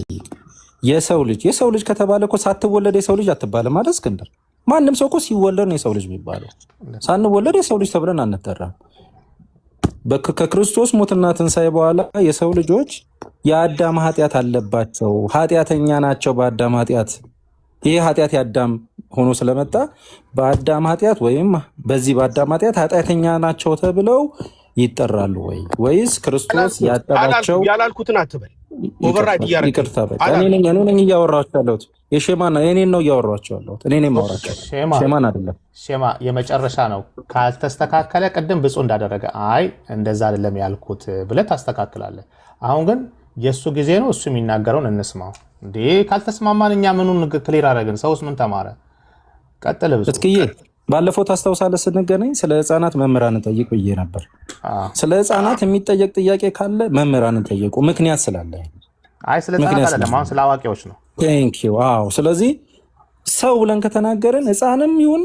ልጠይቅ። የሰው ልጅ ከተባለ እኮ ሳትወለድ የሰው ልጅ አትባልም ማለት እስክንድር። ማንም ሰው እኮ ሲወለድ ነው የሰው ልጅ የሚባለው። ሳንወለድ የሰው ልጅ ተብለን አንጠራም። ከክርስቶስ ሞትና ትንሣኤ በኋላ የሰው ልጆች የአዳም ኃጢአት አለባቸው፣ ኃጢአተኛ ናቸው በአዳም ኃጢአት። ይህ ኃጢአት የአዳም ሆኖ ስለመጣ በአዳም ኃጢአት ወይም በዚህ በአዳም ኃጢአት ኃጢአተኛ ናቸው ተብለው ይጠራሉ ወይስ ክርስቶስ ያጠባቸው? ያላልኩትን አትበል። ኦቨርራይድ እያደረግህ ይቅርታ፣ በቃ እኔ ነኝ እያወራኋቸው ያለሁት። የሼማን እኔን ነው እያወራኋቸው ያለሁት። እኔ ነኝ የማወራቸው፣ ሼማን አይደለም። ሼማ የመጨረሻ ነው። ካልተስተካከለ ቅድም ብፁዕ እንዳደረገ አይ እንደዛ አይደለም ያልኩት ብለህ ታስተካክላለህ። አሁን ግን የእሱ ጊዜ ነው፣ እሱ የሚናገረውን እንስማው። እንዴ ካልተስማማን እኛ ምኑን ክሊር አደረግን? ሰውስ ምን ተማረ? ቀጥል ብፁዕ። እስኪዬ ባለፈው ታስታውሳለህ ስንገናኝ ስለ ህፃናት መምህራንን ጠይቅ ብዬ ነበር። ስለ ህፃናት የሚጠየቅ ጥያቄ ካለ መምህራንን ጠይቁ፣ ምክንያት ስላለ። አይ ስለ ህፃናት አይደለም፣ አሁን ስለ አዋቂዎች ነው። ቴንክ ዩ። አዎ፣ ስለዚህ ሰው ብለን ከተናገርን ህፃንም ይሁን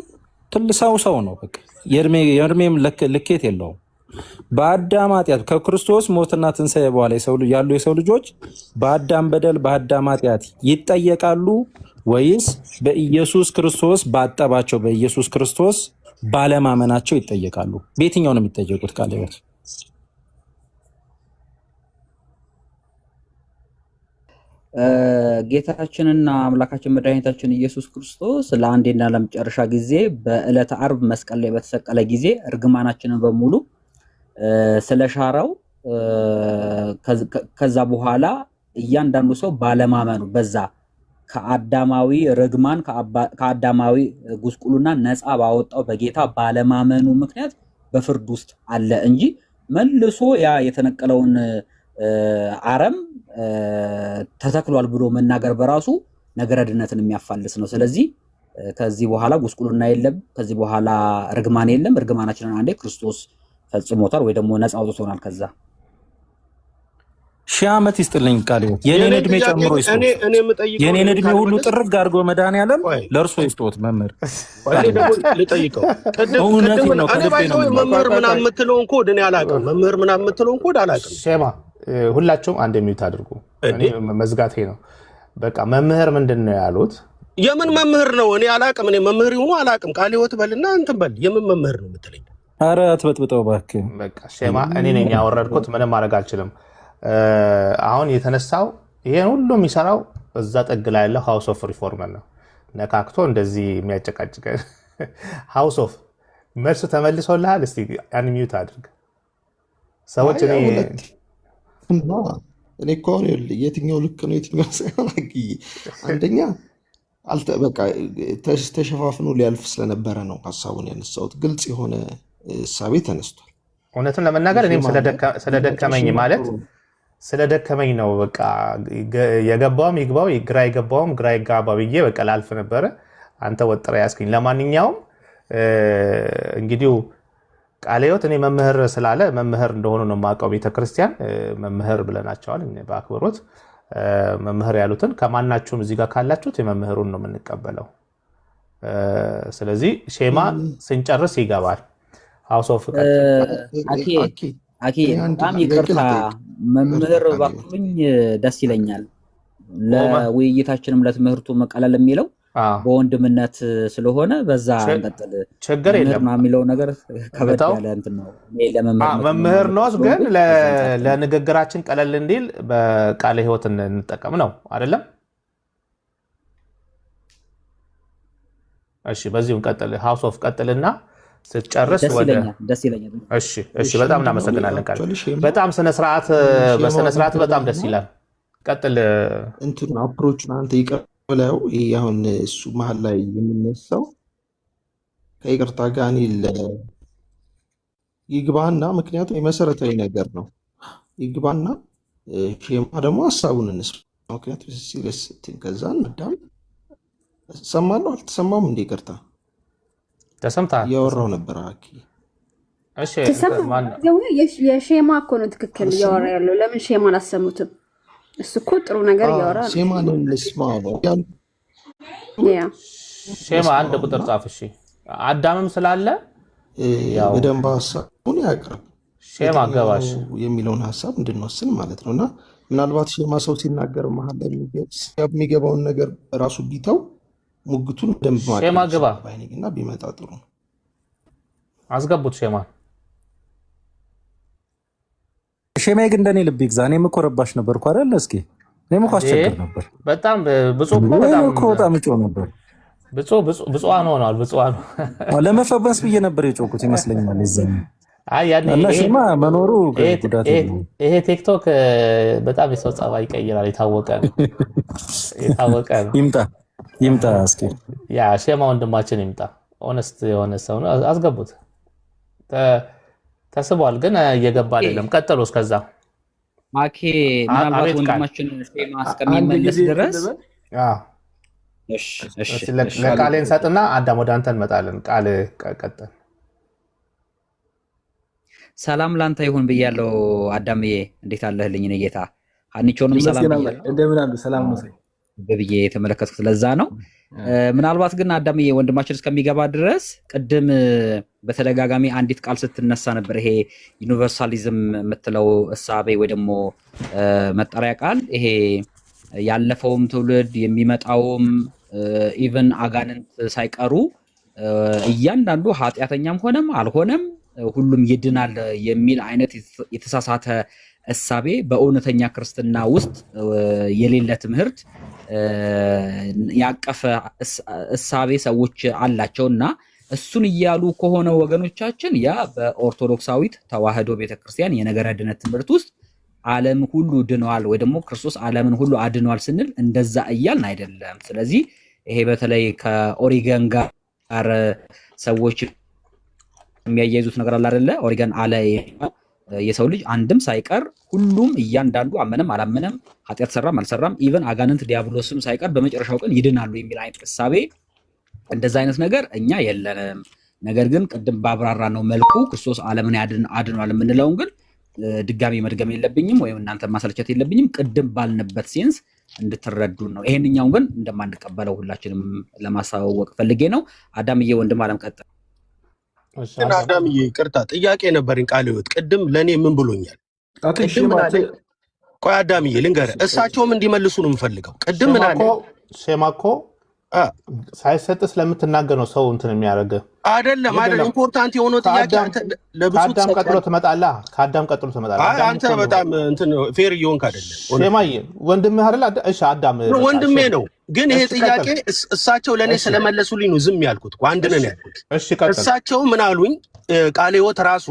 ሰው ነው። በቃ የእድሜም ልኬት የለውም። በአዳም ኃጢአት ከክርስቶስ ሞትና ትንሣኤ በኋላ ያሉ የሰው ልጆች በአዳም በደል በአዳም ኃጢአት ይጠየቃሉ ወይስ በኢየሱስ ክርስቶስ ባጠባቸው በኢየሱስ ክርስቶስ ባለማመናቸው ይጠየቃሉ? በየትኛው ነው የሚጠየቁት? ቃለ ሕይወት ጌታችንና አምላካችን መድኃኒታችን ኢየሱስ ክርስቶስ ለአንዴና ለመጨረሻ ጊዜ በዕለተ ዓርብ መስቀል ላይ በተሰቀለ ጊዜ እርግማናችንን በሙሉ ስለሻረው ከዛ በኋላ እያንዳንዱ ሰው ባለማመኑ በዛ ከአዳማዊ ርግማን ከአዳማዊ ጉስቁልና ነፃ ባወጣው በጌታ ባለማመኑ ምክንያት በፍርድ ውስጥ አለ እንጂ መልሶ ያ የተነቀለውን አረም ተተክሏል ብሎ መናገር በራሱ ነገረ ድነትን የሚያፋልስ ነው። ስለዚህ ከዚህ በኋላ ጉስቁልና የለም፣ ከዚህ በኋላ ርግማን የለም። ርግማናችንን አንዴ ክርስቶስ ፈጽሞታል ወይ ደግሞ ነፃ አውጥቶናል። ከዛ 1000 ዓመት ይስጥልኝ ቃል ሕይወት የኔን እድሜ ጨምሮ ይስጥ። የኔን እድሜ ሁሉ ጥርግ አድርጎ መድኃኒዓለም ለእርሶ ይስጦት። መምህር እኔ ደግሞ ልጠይቀው። እውነቴን ነው ከልቤ ነው። መምህር ምናምን የምትለውን ኮድ እኔ አላውቅም። መምህር ምናምን የምትለውን ኮድ አላውቅም። ሼማ ሁላችሁም አንድ የሚዩት አድርጉ። እኔ መዝጋቴ ነው በቃ። መምህር ምንድን ነው ያሉት? የምን መምህር ነው? እኔ አላውቅም። እኔ መምህር ይሁኑ አላውቅም። ቃል ሕይወት በልና እንትን በል። የምን መምህር ነው የምትለኝ? ኧረ አትበጥብጠው እባክህ። በቃ ሼማ እኔ ነኝ ያወረድኩት፣ ምንም ማድረግ አልችልም። አሁን የተነሳው ይሄን ሁሉ የሚሰራው እዛ ጥግ ላይ ያለው ሃውስ ኦፍ ሪፎርመር ነው። ነካክቶ እንደዚህ የሚያጨቃጭቀን ሃውስ ኦፍ መልሱ ተመልሶልሃል። እስቲ አንሚዩት አድርግ። ሰዎች እኔ እኮ የትኛው ልክ ነው የትኛው ሳይሆን አንደኛ በቃ ተሸፋፍኖ ሊያልፍ ስለነበረ ነው ሀሳቡን ያነሳሁት። ግልጽ የሆነ እሳቤ ተነስቷል። እውነቱን ለመናገር እኔም ስለደከመኝ ማለት ስለደከመኝ ነው። በቃ የገባውም ይግባው፣ ግራ የገባውም ግራ ይጋባ ብዬ በቃ ላልፍ ነበረ። አንተ ወጥረ ያስክኝ። ለማንኛውም እንግዲህ ቃለ ሕይወት እኔ መምህር ስላለ መምህር እንደሆኑ ነው የማውቀው። ቤተክርስቲያን መምህር ብለናቸዋል በአክብሮት። መምህር ያሉትን ከማናችሁም እዚህ ጋር ካላችሁት የመምህሩን ነው የምንቀበለው። ስለዚህ ሼማ ስንጨርስ ይገባል። ሃውስ ኦፍ አኬ በጣም ይቅርታ መምህር ባክሉኝ፣ ደስ ይለኛል። ለውይይታችንም ለትምህርቱ መቀለል የሚለው በወንድምነት ስለሆነ በዛ እንቀጥል። ችግር የለም የሚለው ነገር ከበድ ያለ እንትን ነው። መምህር ነው ግን ለንግግራችን ቀለል እንዲል በቃለ ሕይወት እንጠቀም ነው አይደለም? እሺ፣ በዚሁ እንቀጥል። ሃውስ ኦፍ ቀጥልና ስትጨርስ ወደ ደስ ይለኛል። እሺ፣ በጣም እናመሰግናለን። ቃል በጣም በስነ ስርዓት በጣም ደስ ይላል። ቀጥል። እንትን አፕሮቹን አንተ ይቀር ብለው አሁን እሱ መሀል ላይ የምነሳው ከይቅርታ ጋር እኔ ይግባና፣ ምክንያቱም የመሰረታዊ ነገር ነው። ይግባና ሼማ ደግሞ ሀሳቡን እንስማ። ምክንያቱም ሲሪየስ ከዛ አዳም ሰማለሁ አልተሰማም እንደ ይቅርታ ተሰምታል እያወራው ነበር። እሺ የሼማ እኮ ነው ትክክል እያወራ ያለው። ለምን ሼማ አላሰሙትም? እሱ እኮ ጥሩ ነገር እያወራ ነው። ሼማን እንስማ ነው ሼማ አንድ ቁጥር ጻፍ። እሺ አዳምም ስላለ በደንብ ሀሳቡን ያቅርብ። ሼማ ገባሽ የሚለውን ሀሳብ እንድንወስን ማለት ነው። እና ምናልባት ሼማ ሰው ሲናገር መሀል ላይ የሚገባውን ነገር ራሱ ቢተው ሙግቱን ደንብ ሼማ ግባ እና ቢመጣ ጥሩ ነው። አስገቡት ሼማ። ሼማ ግን እንደኔ ልብ ይግዛ። እኔም እኮ ረባሽ ነበርኩ አይደል? እስኪ እኔም እኮ አስቸግር ነበር በጣም ብፁ በጣም እጮህ ነበር። ብፁዓን ሆነዋል። ብፁዓን ለመፈበስ ብዬ ነበር የጮኩት ይመስለኛል። ይዘኝ እና ሼማ መኖሩ ጉዳት ነው። ይሄ ቲክቶክ በጣም የሰው ጸባይ ይቀይራል። የታወቀ ነው። ይምጣ እስኪ ያ ሼማ ወንድማችን ይምጣ። ኦነስት የሆነ ሰው ነው። አስገቡት። ተስቧል ግን እየገባ አይደለም። ቀጥሎ እስከዛ ማኬ ምናልባት ወንድማችን ሼማ እስከሚመለስ ድረስ ለቃሌን ሰጥና አዳም ወደ አንተ እንመጣለን። ቃል ቀጥል። ሰላም ላንተ ይሁን ብያለሁ አዳምዬ፣ እንዴት አለህልኝ? እኔ ጌታ ሀኒቾንም ሰላም ብያለሁ። እንደምን አሉ? ሰላም ነው ብዬ የተመለከትኩት ለዛ ነው። ምናልባት ግን አዳምዬ ወንድማችን እስከሚገባ ድረስ ቅድም በተደጋጋሚ አንዲት ቃል ስትነሳ ነበር። ይሄ ዩኒቨርሳሊዝም የምትለው እሳቤ ወይ ደግሞ መጠሪያ ቃል ይሄ ያለፈውም ትውልድ የሚመጣውም ኢቨን አጋንንት ሳይቀሩ እያንዳንዱ ኃጢአተኛም ሆነም አልሆነም ሁሉም ይድናል የሚል አይነት የተሳሳተ እሳቤ በእውነተኛ ክርስትና ውስጥ የሌለ ትምህርት ያቀፈ እሳቤ ሰዎች አላቸው እና እሱን እያሉ ከሆነ ወገኖቻችን ያ በኦርቶዶክሳዊት ተዋህዶ ቤተክርስቲያን የነገረ ድነት ትምህርት ውስጥ ዓለም ሁሉ ድኗል ወይ ደግሞ ክርስቶስ ዓለምን ሁሉ አድኗል ስንል እንደዛ እያልን አይደለም። ስለዚህ ይሄ በተለይ ከኦሪገን ጋር ሰዎች የሚያያይዙት ነገር አለ አይደለ? ኦሪገን አለ የሰው ልጅ አንድም ሳይቀር ሁሉም እያንዳንዱ አመነም አላመነም ኃጢአት ሰራም አልሰራም ኢቨን አጋንንት ዲያብሎስም ሳይቀር በመጨረሻው ቀን ይድናሉ የሚል አይነት እሳቤ እንደዛ አይነት ነገር እኛ የለንም። ነገር ግን ቅድም ባብራራ ነው መልኩ ክርስቶስ ዓለምን አድኗል የምንለውን ግን ድጋሚ መድገም የለብኝም ወይም እናንተ ማሰልቸት የለብኝም። ቅድም ባልንበት ሴንስ እንድትረዱን ነው። ይሄንኛውን ግን እንደማንቀበለው ሁላችንም ለማሳወቅ ፈልጌ ነው። አዳምዬ ወንድም አለም ቀጥል። አዳምዬ ይቅርታ ጥያቄ ነበረኝ። ቃለ ሕይወት ቅድም ለእኔ ምን ብሎኛል? ቆይ አዳምዬ ልንገርህ፣ እሳቸውም እንዲመልሱ ነው የምፈልገው። ቅድም ምን አለ? ሼማ እኮ ሳይሰጥ ስለምትናገር ነው ሰው እንትን የሚያደርግ አይደለም። ኢምፖርታንት የሆነው ጥያቄ ከአዳም ቀጥሎ ትመጣለህ። አንተ በጣም እንትን ፌር እየሆንክ አይደለም። ሼማዬ ወንድምህ አይደል? እሺ አዳም ወንድሜ ነው። ግን ይሄ ጥያቄ እሳቸው ለእኔ ስለመለሱልኝ ነው ዝም ያልኩት። አንድ ነን ያልኩት። እሳቸው ምን አሉኝ? ቃለ ሕይወት ራሱ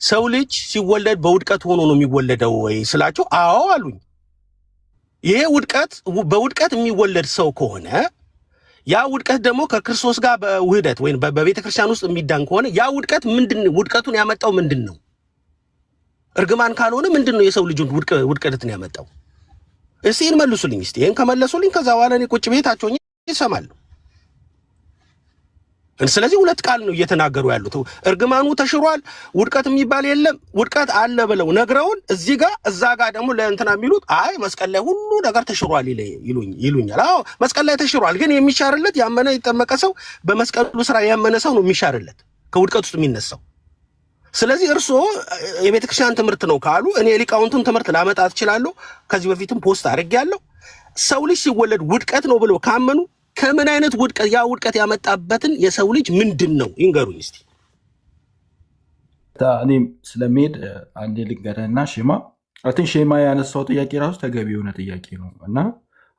ሰው ልጅ ሲወለድ በውድቀት ሆኖ ነው የሚወለደው ወይ ስላቸው፣ አዎ አሉኝ። ይሄ በውድቀት የሚወለድ ሰው ከሆነ ያ ውድቀት ደግሞ ከክርስቶስ ጋር በውህደት ወይም በቤተ ክርስቲያን ውስጥ የሚዳን ከሆነ ያ ውድቀት ውድቀቱን ያመጣው ምንድን ነው? እርግማን ካልሆነ ምንድን ነው የሰው ልጅ ውድቀትን ያመጣው? እስቲ መልሱልኝ። እስቲ ይሄን ከመለሱልኝ ከዛ በኋላ እኔ ቁጭ ቤታቸው ይሰማሉ። ስለዚህ ሁለት ቃል ነው እየተናገሩ ያሉት። እርግማኑ ተሽሯል፣ ውድቀት የሚባል የለም፣ ውድቀት አለ ብለው ነግረውን እዚህ ጋር እዛ ጋር ደግሞ ለእንትና የሚሉት አይ መስቀል ላይ ሁሉ ነገር ተሽሯል ይሉኛል። አዎ መስቀል ላይ ተሽሯል፣ ግን የሚሻርለት ያመነ የጠመቀ ሰው በመስቀሉ ስራ ያመነ ሰው ነው የሚሻርለት ከውድቀት ውስጥ የሚነሳው። ስለዚህ እርስዎ የቤተክርስቲያን ትምህርት ነው ካሉ እኔ የሊቃውንቱን ትምህርት ላመጣ እችላለሁ። ከዚህ በፊትም ፖስት አድርጌያለሁ። ሰው ልጅ ሲወለድ ውድቀት ነው ብለው ካመኑ ከምን አይነት ውድቀት ያ ውድቀት ያመጣበትን የሰው ልጅ ምንድን ነው ይንገሩኝ እስቲ። እኔም ስለሚሄድ አንዴ ልንገርህና ሼማ አይ ቲንክ ሼማ ያነሳው ጥያቄ ራሱ ተገቢ የሆነ ጥያቄ ነው እና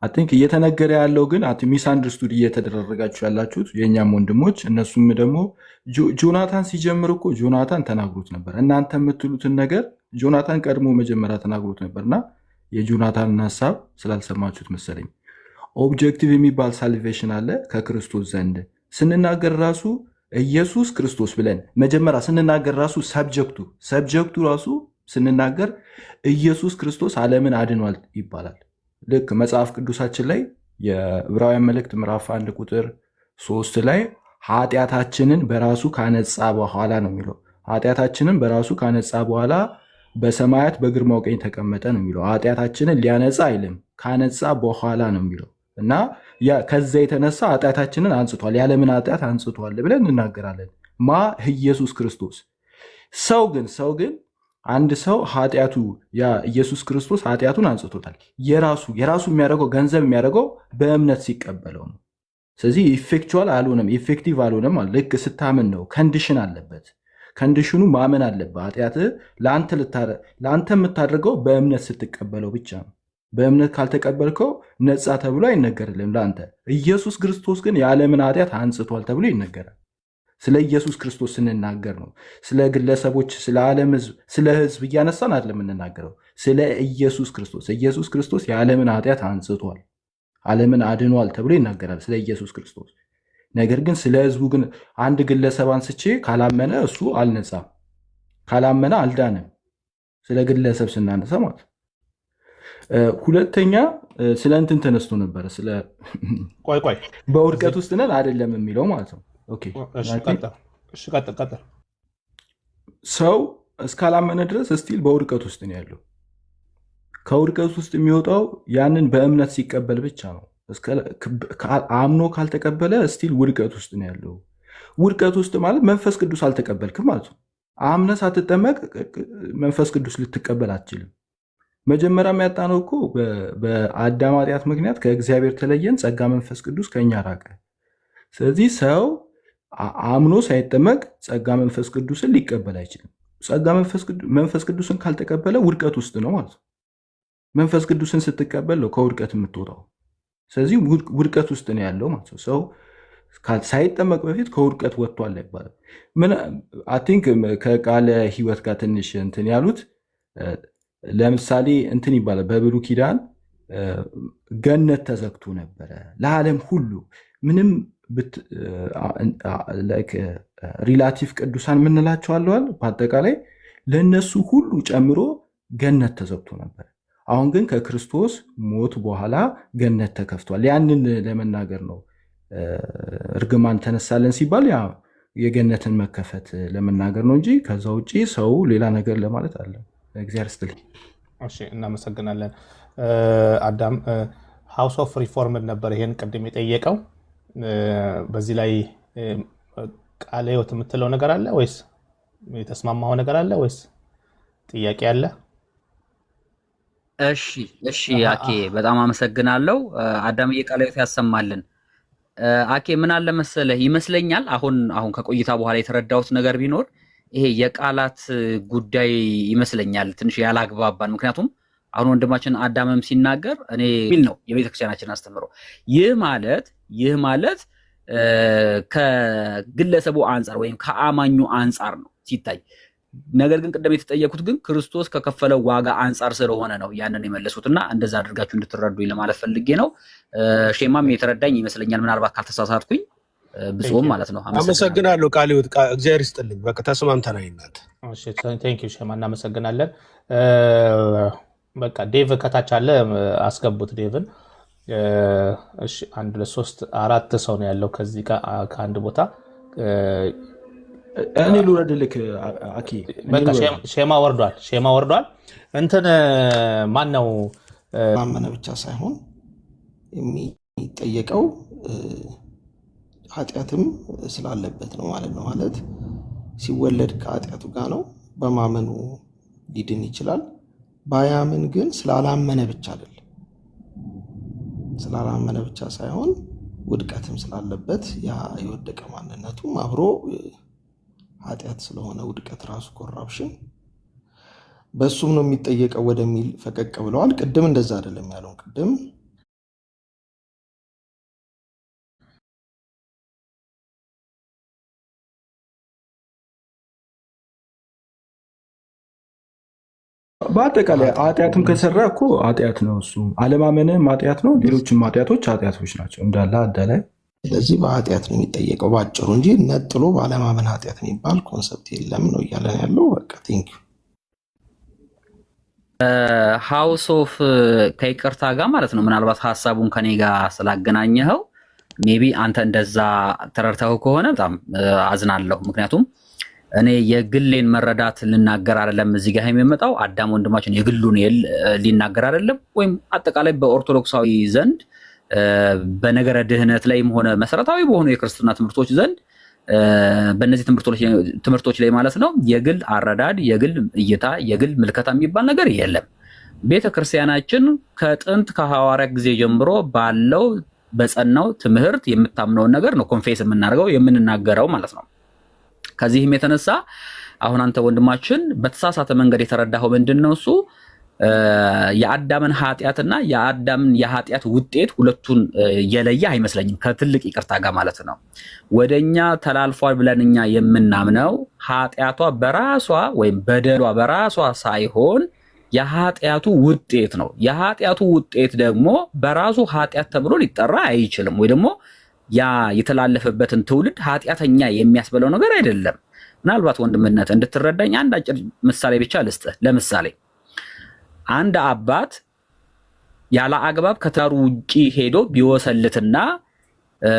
አይ ቲንክ እየተነገረ ያለው ግን ሚስ አንደርስቱድ እየተደረጋችሁ ያላችሁት የእኛም ወንድሞች እነሱም ደግሞ ጆናታን ሲጀምር እኮ ጆናታን ተናግሮት ነበር። እናንተ የምትሉትን ነገር ጆናታን ቀድሞ መጀመሪያ ተናግሮት ነበርና የጆናታንን ሀሳብ ስላልሰማችሁት መሰለኝ። ኦብጀክቲቭ የሚባል ሳልቬሽን አለ ከክርስቶስ ዘንድ ስንናገር ራሱ ኢየሱስ ክርስቶስ ብለን መጀመሪያ ስንናገር ራሱ ሰብጀክቱ ራሱ ስንናገር ኢየሱስ ክርስቶስ ዓለምን አድኗል ይባላል። ልክ መጽሐፍ ቅዱሳችን ላይ የዕብራውያን መልእክት ምዕራፍ 1 ቁጥር 3 ላይ ኃጢአታችንን በራሱ ካነጻ በኋላ ነው የሚለው። ኃጢአታችንን በራሱ ካነጻ በኋላ በሰማያት በግርማው ቀኝ ተቀመጠ ነው የሚለው። ኃጢአታችንን ሊያነጻ አይልም፣ ካነጻ በኋላ ነው የሚለው እና ከዛ የተነሳ ኃጢአታችንን አንጽቷል፣ ያለምን ኃጢአት አንጽቷል ብለን እንናገራለን። ኢየሱስ ክርስቶስ። ሰው ግን አንድ ሰው ኃጢአቱ ኢየሱስ ክርስቶስ ኃጢአቱን አንጽቶታል። የራሱ የሚያደርገው ገንዘብ የሚያደርገው በእምነት ሲቀበለው ነው። ስለዚህ ኢፌክቹዋል አልሆነም፣ ኢፌክቲቭ አልሆነም። ልክ ስታምን ነው። ከንዲሽን አለበት። ከንዲሽኑ ማመን አለበት። ኃጢአትህ ለአንተ የምታደርገው በእምነት ስትቀበለው ብቻ ነው። በእምነት ካልተቀበልከው ነፃ ተብሎ አይነገርልም ለአንተ። ኢየሱስ ክርስቶስ ግን የዓለምን ኃጢአት አንጽቷል ተብሎ ይነገራል። ስለ ኢየሱስ ክርስቶስ ስንናገር ነው። ስለ ግለሰቦች፣ ስለ ዓለም ህዝብ፣ ስለ ህዝብ እያነሳን አይደለም የምንናገረው። ስለ ኢየሱስ ክርስቶስ። ኢየሱስ ክርስቶስ የዓለምን ኃጢአት አንጽቷል፣ ዓለምን አድኗል ተብሎ ይናገራል ስለ ኢየሱስ ክርስቶስ። ነገር ግን ስለ ህዝቡ ግን አንድ ግለሰብ አንስቼ ካላመነ እሱ አልነጻም፣ ካላመነ አልዳንም። ስለ ግለሰብ ስናነሳ ማለት ሁለተኛ ስለ እንትን ተነስቶ ነበረ። ስለ ቆይ በውድቀት ውስጥ ነን አይደለም የሚለው ማለት ነው። ሰው እስካላመነ ድረስ ስቲል በውድቀት ውስጥ ነው ያለው። ከውድቀት ውስጥ የሚወጣው ያንን በእምነት ሲቀበል ብቻ ነው። አምኖ ካልተቀበለ ስቲል ውድቀት ውስጥ ነው ያለው። ውድቀት ውስጥ ማለት መንፈስ ቅዱስ አልተቀበልክም ማለት ነው። አምነ ሳትጠመቅ መንፈስ ቅዱስ ልትቀበል አትችልም። መጀመሪያ የሚያጣነው እኮ በአዳም ኃጢአት ምክንያት ከእግዚአብሔር ተለየን፣ ጸጋ መንፈስ ቅዱስ ከኛ ራቀ። ስለዚህ ሰው አምኖ ሳይጠመቅ ጸጋ መንፈስ ቅዱስን ሊቀበል አይችልም። ጸጋ መንፈስ ቅዱስን ካልተቀበለ ውድቀት ውስጥ ነው ማለት ነው። መንፈስ ቅዱስን ስትቀበል ነው ከውድቀት የምትወጣው። ስለዚህ ውድቀት ውስጥ ነው ያለው ማለት ነው። ሰው ሳይጠመቅ በፊት ከውድቀት ወጥቷል አይባልም። አይ ቲንክ ከቃለ ሕይወት ጋር ትንሽ እንትን ያሉት ለምሳሌ እንትን ይባላል። በብሉይ ኪዳን ገነት ተዘግቶ ነበረ ለዓለም ሁሉ ምንም ሪላቲቭ ቅዱሳን የምንላቸው አለዋል። በአጠቃላይ ለእነሱ ሁሉ ጨምሮ ገነት ተዘግቶ ነበር። አሁን ግን ከክርስቶስ ሞት በኋላ ገነት ተከፍቷል። ያንን ለመናገር ነው። እርግማን ተነሳለን ሲባል ያ የገነትን መከፈት ለመናገር ነው እንጂ ከዛ ውጭ ሰው ሌላ ነገር ለማለት አለ። እግዚአብሔር ይስጥልኝ። እናመሰግናለን። አዳም ሃውስ ኦፍ ሪፎርምን ነበር ይሄን ቅድም የጠየቀው። በዚህ ላይ ቃለ ሕይወት የምትለው ነገር አለ ወይስ የተስማማው ነገር አለ ወይስ ጥያቄ አለ? እሺ አኬ በጣም አመሰግናለሁ። አዳም ቃለ ሕይወት ያሰማልን። አኬ ምን አለ መሰለህ ይመስለኛል አሁን ከቆይታ በኋላ የተረዳሁት ነገር ቢኖር ይሄ የቃላት ጉዳይ ይመስለኛል ትንሽ ያላግባባን። ምክንያቱም አሁን ወንድማችን አዳምም ሲናገር እኔ ሚል ነው የቤተክርስቲያናችን አስተምሮ ይህ ማለት ከግለሰቡ አንጻር ወይም ከአማኙ አንጻር ነው ሲታይ። ነገር ግን ቅድም የተጠየቁት ግን ክርስቶስ ከከፈለው ዋጋ አንጻር ስለሆነ ነው ያንን የመለሱትና እንደዛ አድርጋችሁ እንድትረዱኝ ለማለት ፈልጌ ነው። ሼማም የተረዳኝ ይመስለኛል፣ ምናልባት ካልተሳሳትኩኝ ብጾም ማለት ነው። አመሰግናለሁ። ቃለ ሕይወት እግዚአብሔር ይስጥልኝ። በቃ ተስማምተናል እናንተ። እሺ ቴንክ ዩ ሼማ፣ እናመሰግናለን። በቃ ዴቭ ከታች አለ፣ አስገቡት ዴቭን። እሺ 1 2 3 4 ሰው ነው ያለው ከዚህ ከአንድ ቦታ። እኔ ልውረድልክ አኪ። በቃ ሼማ ወርዷል። እንትን ማን ነው ማመነ ብቻ ሳይሆን የሚጠየቀው ኃጢአትም ስላለበት ነው ማለት ነው። ማለት ሲወለድ ከኃጢአቱ ጋር ነው። በማመኑ ሊድን ይችላል። ባያምን ግን ስላላመነ ብቻ አይደለም። ስላላመነ ብቻ ሳይሆን ውድቀትም ስላለበት ያ የወደቀ ማንነቱም አብሮ ኃጢአት ስለሆነ ውድቀት ራሱ ኮራፕሽን በሱም ነው የሚጠየቀው ወደሚል ፈቀቅ ብለዋል። ቅድም እንደዛ አይደለም ያለው። ቅድም በአጠቃላይ ኃጢአትም ከሰራ እኮ ኃጢአት ነው። እሱ አለማመንም ኃጢአት ነው። ሌሎችም ኃጢአቶች ናቸው እንዳለ አዳላይ። ስለዚህ በኃጢአት ነው የሚጠየቀው ባጭሩ እንጂ ነጥሎ ባለማመን ኃጢአት የሚባል ኮንሰፕት የለም ነው እያለን ያለው። በቃ ቴንኪው። ሃውስ ኦፍ ከይቅርታ ጋር ማለት ነው። ምናልባት ሀሳቡን ከኔ ጋር ስላገናኘኸው ሜቢ አንተ እንደዛ ተረድተኸው ከሆነ በጣም አዝናለሁ። ምክንያቱም እኔ የግሌን መረዳት ልናገር አይደለም እዚህ ጋር የሚመጣው። አዳም ወንድማችን የግሉን ሊናገር አይደለም፣ ወይም አጠቃላይ በኦርቶዶክሳዊ ዘንድ በነገረ ድህነት ላይም ሆነ መሰረታዊ በሆኑ የክርስትና ትምህርቶች ዘንድ በእነዚህ ትምህርቶች ላይ ማለት ነው የግል አረዳድ፣ የግል እይታ፣ የግል ምልከታ የሚባል ነገር የለም። ቤተክርስቲያናችን ከጥንት ከሐዋርያ ጊዜ ጀምሮ ባለው በጸናው ትምህርት የምታምነውን ነገር ነው ኮንፌስ የምናደርገው የምንናገረው ማለት ነው። ከዚህም የተነሳ አሁን አንተ ወንድማችን በተሳሳተ መንገድ የተረዳኸው ምንድነው? እሱ የአዳምን ኃጢአትና የአዳምን የኃጢአት ውጤት ሁለቱን የለየ አይመስለኝም፣ ከትልቅ ይቅርታ ጋር ማለት ነው። ወደኛ ተላልፏል ብለን እኛ የምናምነው ኃጢአቷ በራሷ ወይም በደሏ በራሷ ሳይሆን የኃጢአቱ ውጤት ነው። የኃጢአቱ ውጤት ደግሞ በራሱ ኃጢአት ተብሎ ሊጠራ አይችልም፣ ወይ ደግሞ ያ የተላለፈበትን ትውልድ ኃጢአተኛ የሚያስበለው ነገር አይደለም። ምናልባት ወንድምነት እንድትረዳኝ አንድ አጭር ምሳሌ ብቻ ልስጥህ። ለምሳሌ አንድ አባት ያለ አግባብ ከትዳሩ ውጪ ሄዶ ቢወሰልትና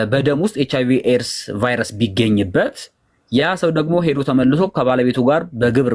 በደም ውስጥ HIV ኤድስ ቫይረስ ቢገኝበት ያ ሰው ደግሞ ሄዶ ተመልሶ ከባለቤቱ ጋር በግብር